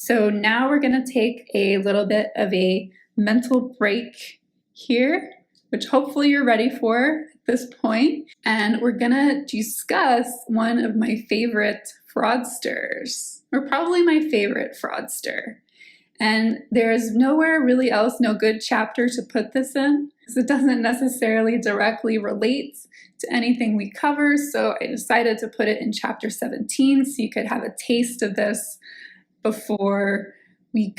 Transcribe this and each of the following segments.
So now we're going to take a little bit of a mental break here, which hopefully you're ready for at this point. And we're going to discuss one of my favorite fraudsters, or probably my favorite fraudster. And there's nowhere really else, no good chapter to put this in, because it doesn't necessarily directly relate to anything we cover. So I decided to put it in chapter 17 so you could have a taste of this before we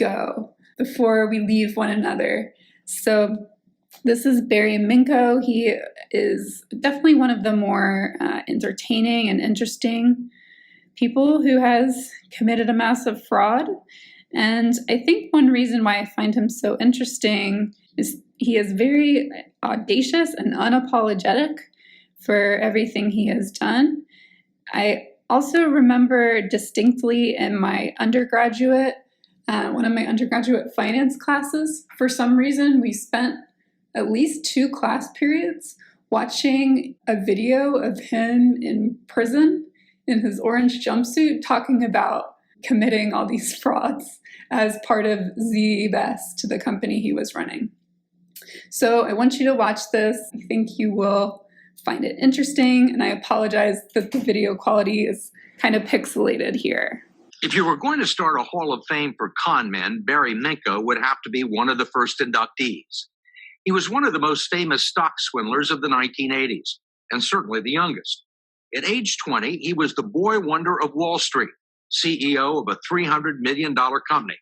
leave one another. So this is Barry Minkow. He is definitely one of the more entertaining and interesting people who has committed a massive fraud. And I think one reason why I find him so interesting is he is very audacious and unapologetic for everything he has done. I also remember distinctly in my undergraduate, one of my undergraduate finance classes, for some reason, we spent at least 2 class periods watching a video of him in prison in his orange jumpsuit talking about committing all these frauds as part of ZZZZBest, the company he was running. So I want you to watch this. I think you will find it interesting, and I apologize that the video quality is kind of pixelated here. If you were going to start a Hall of Fame for con men, Barry Minkow would have to be one of the first inductees. He was one of the most famous stock swindlers of the 1980s, and certainly the youngest. At age 20, he was the boy wonder of Wall Street, CEO of a $300 million company.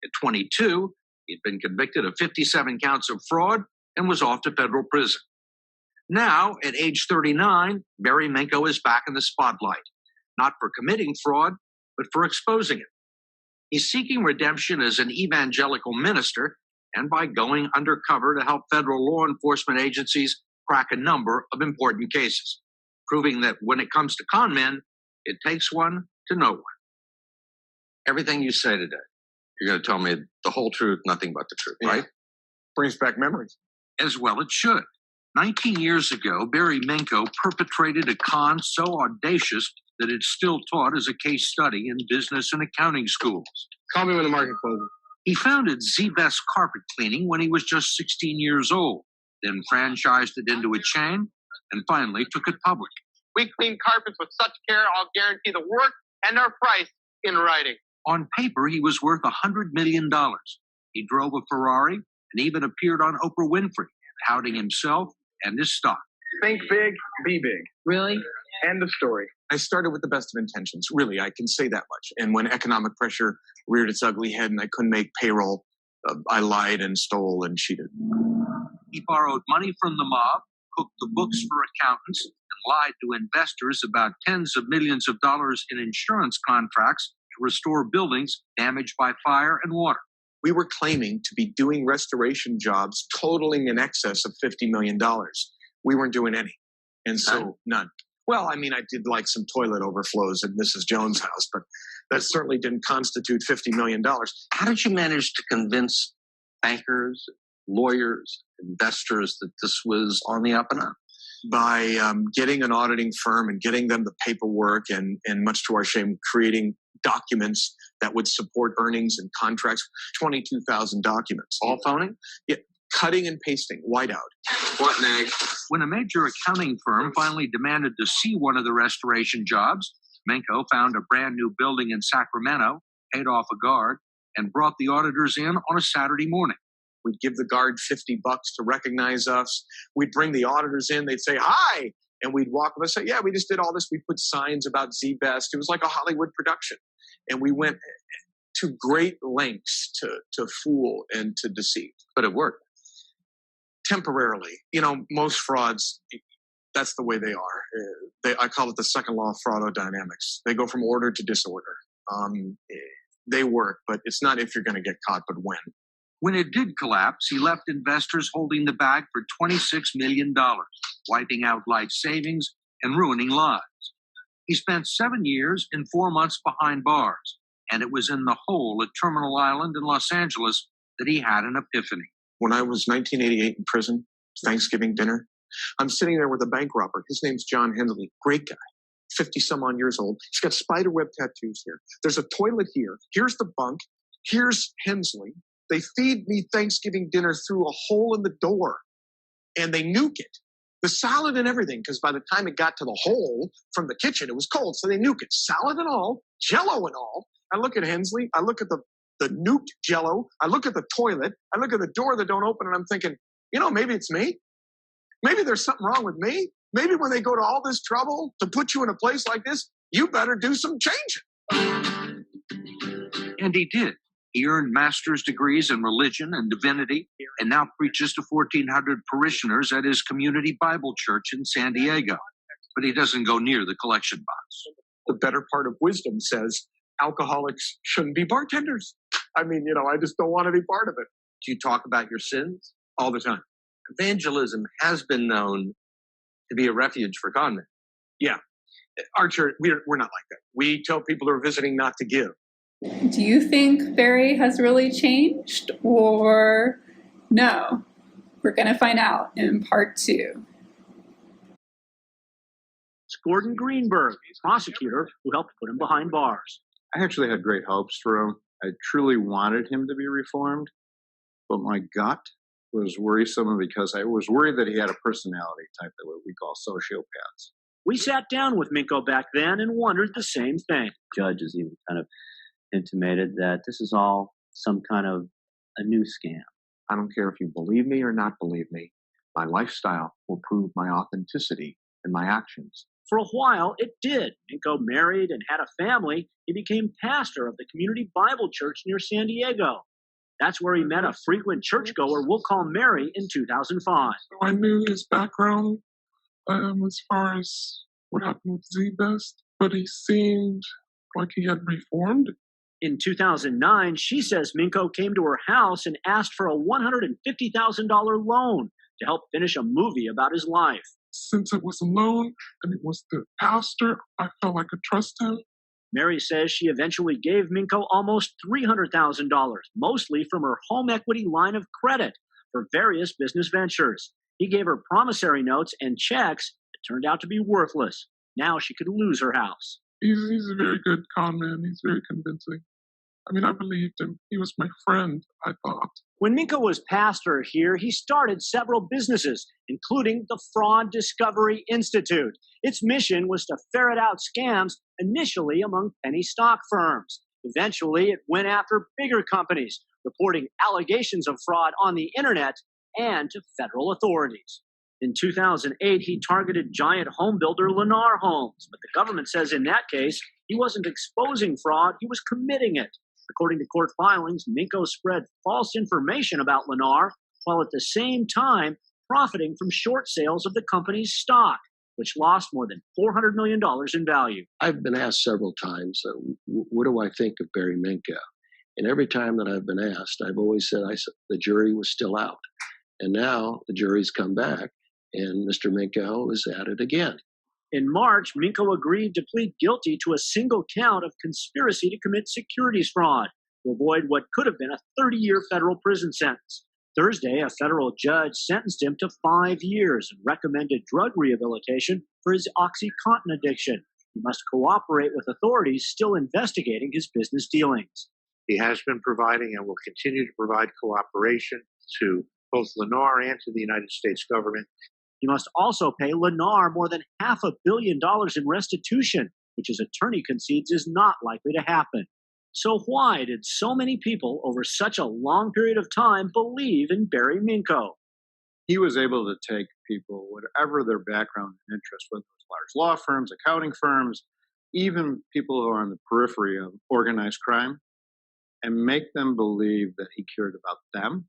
At 22, he'd been convicted of 57 counts of fraud and was off to federal prison. Now, at age 39, Barry Minkow is back in the spotlight, not for committing fraud, but for exposing it. He's seeking redemption as an evangelical minister and by going undercover to help federal law enforcement agencies crack a number of important cases, proving that when it comes to con men, it takes one to know one. Everything you say today, you're going to tell me the whole truth, nothing but the truth, right? Brings back memories. As well it should. 19 years ago, Barry Minkow perpetrated a con so audacious that it's still taught as a case study in business and accounting schools. Call me when the market closes. He founded ZZZZBest carpet cleaning when he was just 16 years old, then franchised it into a chain, and finally took it public. We clean carpets with such care, I'll guarantee the work and our price in writing. On paper, he was worth $100 million. He drove a Ferrari and even appeared on Oprah Winfrey, touting himself and his stock. Think big, be big. Really? End of story. I started with the best of intentions. Really, I can say that much. And when economic pressure reared its ugly head and I couldn't make payroll, I lied and stole and cheated. He borrowed money from the mob, cooked the books for accountants, and lied to investors about tens of millions of dollars in insurance contracts to restore buildings damaged by fire and water. We were claiming to be doing restoration jobs totaling in excess of $50 million. We weren't doing any. And so none. Well, I mean, I did like some toilet overflows at Mrs. Jones' house, but that certainly didn't constitute $50 million. How did you manage to convince bankers, lawyers, investors that this was on the up and up? By getting an auditing firm and getting them the paperwork and much to our shame, creating documents that would support earnings and contracts, 22,000 documents. All phony? Yeah, cutting and pasting, whiteout. What next? When a major accounting firm finally demanded to see one of the restoration jobs, Minkow found a brand new building in Sacramento, paid off a guard, and brought the auditors in on a Saturday morning. We'd give the guard $50 to recognize us. We'd bring the auditors in. They'd say, hi. And we'd walk up and say, yeah, we just did all this. We put signs about ZZZBest. It was like a Hollywood production. And we went to great lengths to fool and to deceive. But it worked. Temporarily. You know, most frauds, that's the way they are. I call it the second law of fraudodynamics. They go from order to disorder. They work, but it's not if you're going to get caught, but when. When it did collapse, he left investors holding the bag for $26 million, wiping out life savings and ruining lives. He spent 7 years and 4 months behind bars, and it was in the hole at Terminal Island in Los Angeles that he had an epiphany. When I was 1988 in prison, Thanksgiving dinner, I'm sitting there with a bank robber. His name's John Hensley. Great guy. 50-some-odd years old. He's got spiderweb tattoos here. There's a toilet here. Here's the bunk. Here's Hensley. They feed me Thanksgiving dinner through a hole in the door, and they nuke it. The salad and everything, because by the time it got to the hole from the kitchen, it was cold, so they nuke it. Salad and all, Jell-O and all. I look at Hensley. I look at the nuked Jell-O. I look at the toilet. I look at the door that don't open, and I'm thinking, maybe it's me. Maybe there's something wrong with me. Maybe when they go to all this trouble to put you in a place like this, you better do some changing. And he did. He earned master's degrees in religion and divinity and now preaches to 1,400 parishioners at his community Bible church in San Diego. But he doesn't go near the collection box. The better part of wisdom says alcoholics shouldn't be bartenders. I just don't want any part of it. Do you talk about your sins? All the time. Evangelism has been known to be a refuge for con men. Yeah. Our church, we're not like that. We tell people who are visiting not to give. Do you think Barry has really changed, or no? We're going to find out in part 2. It's Gordon Greenberg, prosecutor who helped put him behind bars. I actually had great hopes for him. I truly wanted him to be reformed, but my gut was worrisome because I was worried that he had a personality type that what we call sociopaths. We sat down with Minkow back then and wondered the same thing. Judges even kind of intimated that this is all some kind of a new scam. I don't care if you believe me or not believe me. My lifestyle will prove my authenticity and my actions. For a while, it did. Minkow married and had a family. He became pastor of the community Bible church near San Diego. That's where he met a frequent churchgoer we'll call Mary in 2005. So I knew his background as far as what happened with ZZZZBest, but he seemed like he had reformed. In 2009, she says Minkow came to her house and asked for a $150,000 loan to help finish a movie about his life. Since it was a loan and it was the pastor, I felt I could trust him. Mary says she eventually gave Minkow almost $300,000, mostly from her home equity line of credit for various business ventures. He gave her promissory notes and checks that turned out to be worthless. Now she could lose her house. He's a very good con man. He's very convincing. I believed him. He was my friend, I thought. When Minkow was pastor here, he started several businesses, including the Fraud Discovery Institute. Its mission was to ferret out scams initially among penny stock firms. Eventually, it went after bigger companies, reporting allegations of fraud on the internet and to federal authorities. In 2008, he targeted giant home builder Lennar Homes, but the government says in that case, he wasn't exposing fraud, he was committing it. According to court filings, Minkow spread false information about Lennar, while at the same time profiting from short sales of the company's stock, which lost more than $400 million in value. I've been asked several times, what do I think of Barry Minkow? And every time that I've been asked, I've always said the jury was still out. And now the jury's come back, and Mr. Minkow is at it again. In March, Minkow agreed to plead guilty to a single count of conspiracy to commit securities fraud to avoid what could have been a 30-year federal prison sentence. Thursday, a federal judge sentenced him to 5 years and recommended drug rehabilitation for his OxyContin addiction. He must cooperate with authorities still investigating his business dealings. He has been providing and will continue to provide cooperation to both Lennar and to the United States government. He must also pay Lennar more than $500 million in restitution, which his attorney concedes is not likely to happen. So why did so many people over such a long period of time believe in Barry Minkow? He was able to take people, whatever their background and interest, whether it was large law firms, accounting firms, even people who are on the periphery of organized crime, and make them believe that he cared about them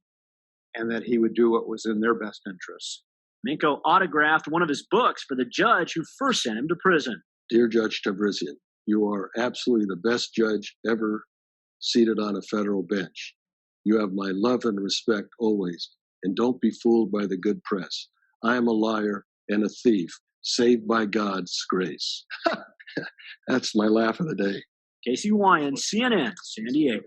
and that he would do what was in their best interests. Minkow autographed one of his books for the judge who first sent him to prison. Dear Judge Tavrisian, you are absolutely the best judge ever seated on a federal bench. You have my love and respect always, and don't be fooled by the good press. I am a liar and a thief, saved by God's grace. That's my laugh of the day. Casey Wyand, CNN, San Diego.